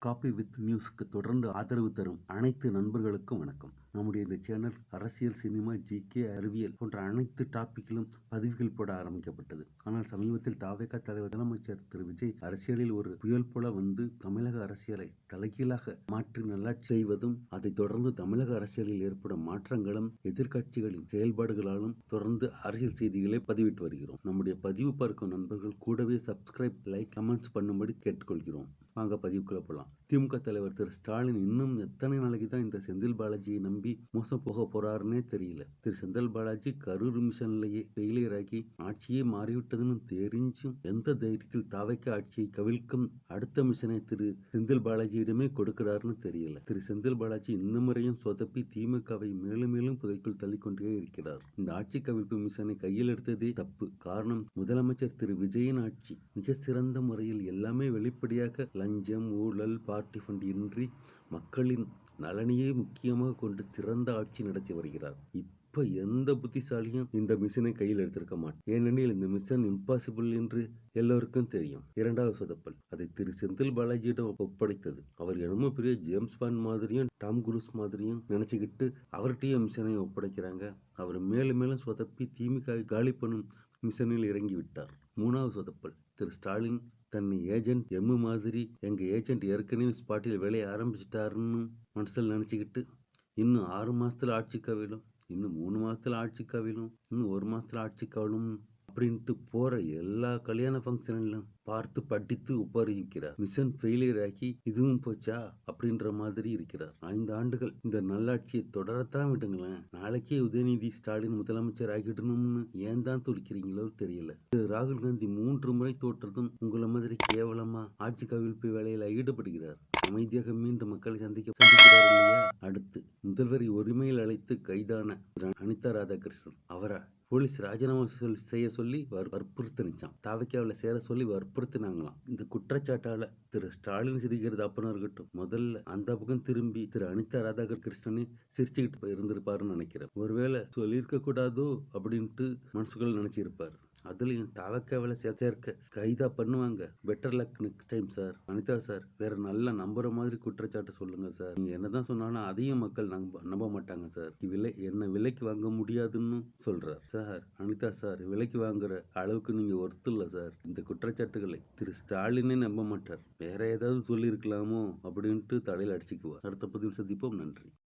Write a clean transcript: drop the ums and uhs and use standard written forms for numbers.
Copy with நியூஸ்க்கு தொடர்ந்து ஆதரவு தரும் அனைத்து நண்பர்களுக்கும் வணக்கம். நம்முடைய இந்த சேனல் அரசியல், சினிமா, ஜிகே, அறிவியல் போன்ற அனைத்து டாபிக்கிலும் பதிவுகள் போட ஆரம்பிக்கப்பட்டது. ஆனால் சமீபத்தில் தாவேகா தலைவர் முதலமைச்சர் திரு விஜய் அரசியலில் ஒரு புயல் போல வந்து தமிழக அரசியலை தலைகீழாக மாற்றி நல்லாட்சி செய்வதும், அதை தொடர்ந்து தமிழக அரசியலில் ஏற்படும் மாற்றங்களும் எதிர்கட்சிகளின் செயல்பாடுகளாலும் தொடர்ந்து அரசியல் செய்திகளை பதிவிட்டு வருகிறோம். நம்முடைய பதிவு பார்க்கும் நண்பர்கள் கூடவே சப்ஸ்கிரைப், லைக், கமெண்ட்ஸ் பண்ணும்படி கேட்டுக்கொள்கிறோம். வாங்க பதிவுக்குள்ள போலாம். திமுக தலைவர் திரு ஸ்டாலின் இன்னும் எத்தனை நாளைக்கு தான் இந்த செந்தில் பாலாஜியை நம்பி மோசம் போக போறாருன்னே தெரியல. திரு செந்தில் பாலாஜி கரூர் மிஷன்லேயே ஃபெயிலியர் ஆகி ஆட்சியே மாறிவிட்டதுன்னு தெரிஞ்சும் எந்த தைரியத்தில் தாவைக்க ஆட்சியை கவிழ்க்கும் அடுத்த மிஷனை திரு செந்தில் பாலாஜியிடமே கொடுக்கிறாருன்னு தெரியல. திரு செந்தில் பாலாஜி இந்த முறையும் சொதப்பி திமுகவை மேலும் மேலும் புதைக்குள் தள்ளிக்கொண்டே இருக்கிறார். இந்த ஆட்சி கவிழ்ப்பு மிஷனை கையில் எடுத்ததே தப்பு. காரணம், முதலமைச்சர் திரு விஜயின் ஆட்சி மிக சிறந்த முறையில் எல்லாமே வெளிப்படையாக லஞ்சம், ஊழல், பார்ட்டி ஃபண்ட் இன்றி மக்களின் நலனையே முக்கியமாக கொண்டு சிறந்த ஆட்சி நடத்தி வருகிறார். இப்ப எந்த புத்திசாலியும் இந்த மிஷனை கையில் எடுத்திருக்க மாட்டார். ஏனெனில் இந்த மிஷன் இம்பாசிபிள் என்று எல்லோருக்கும் தெரியும். இரண்டாவது சொதப்பல் அதை திரு செந்தில் பாலாஜியிடம் ஒப்படைத்தது. அவர் என்னமோ பெரிய ஜேம்ஸ் பாண்ட் மாதிரியும் டாம் குரூஸ் மாதிரியும் நினைச்சுக்கிட்டு அவர்கிட்டயே மிஷனை ஒப்படைக்கிறாங்க. அவர் மேலும் மேலும் சொதப்பி திமுக காலி பண்ணும் மிஷனில் இறங்கி விட்டார். மூணாவது சொதப்பல், திரு ஸ்டாலின் தன்னை ஏஜென்ட் எம்மு மாதிரி எங்க ஏஜென்ட் ஏற்கனவே ஸ்பாட்டில் வேலையை ஆரம்பிச்சிட்டாருன்னு மனசில் நினைச்சுக்கிட்டு இன்னும் 6 மாசத்துல ஆட்சி கவிழும், இன்னும் 3 மாசத்துல ஆட்சி கவிழும், இன்னும் 1 மாசத்துல ஆட்சி கவிழும் அப்படின்ட்டு போற எல்லா கல்யாண ஃபங்க்ஷனிலும் பார்த்து படித்து உபரிக்கிறார். மிஷன் ஃபெயிலியர் ஆகி இதுவும் போச்சா அப்படின்ற மாதிரி இருக்கிறார். 5 ஆண்டுகள் இந்த நல்லாட்சியை தொடரத்தான் விடுங்களேன். நாளைக்கே உதயநிதி ஸ்டாலின் முதலமைச்சர் ஆகிடணும்னு ஏன் தான் துடிக்கிறீங்களோ தெரியல. ராகுல் காந்தி 3 முறை தோற்றதும் உங்களை மாதிரி கேவலமா ஆட்சி கவிழ்ப்பு வேலையில ஈடுபடுகிறார். அமைதியாக மீண்டும் மக்களை சந்திக்கிறார் இல்லையா? அடுத்து முதல்வரை ஒருமையில் அழைத்து கைதான அனிதா ராதாகிருஷ்ணன் அவரை போலீஸ் ராஜினாமா செய்ய சொல்லி வற்புறுத்திச்சான். தாவைக்காவில் சேர சொல்லி வற்புறுத்தினாங்களாம். இந்த குற்றச்சாட்டால திரு ஸ்டாலின் சிரிக்கிறது அப்புறம் இருக்கட்டும், முதல்ல அந்த பக்கம் திரும்பி திரு அனிதா ராதாகிருஷ்ணனே சிரிச்சுக்கிட்டு இருந்திருப்பாருன்னு நினைக்கிறேன். ஒருவேளை சொல்லியிருக்க கூடாதோ அப்படின்ட்டு மனசுக்குள்ள நினைச்சிருப்பாரு. அதுலயும் தாவக்காவில சேர்க்க கைதா பண்ணுவாங்க. Better luck next time sir. Anitha sir, வேற நல்ல நம்புற மாதிரி குற்றச்சாட்டு சொல்லுங்க சார். நீங்க என்னதான் சொன்னாலும் அதையும் மக்கள் நம்ப மாட்டாங்க சார். என்ன விலைக்கு வாங்க முடியாதுன்னு சொல்றார் சார். அனிதா சார், விலைக்கு வாங்குற அளவுக்கு நீங்க ஒர்த்து இல்ல சார். இந்த குற்றச்சாட்டுகளை திரு ஸ்டாலினே நம்ப மாட்டார். வேற ஏதாவது சொல்லி இருக்கலாமோ அப்படின்ட்டு தலையில அடிச்சுக்குவார். அடுத்த பதிவில் சந்திப்போம். நன்றி.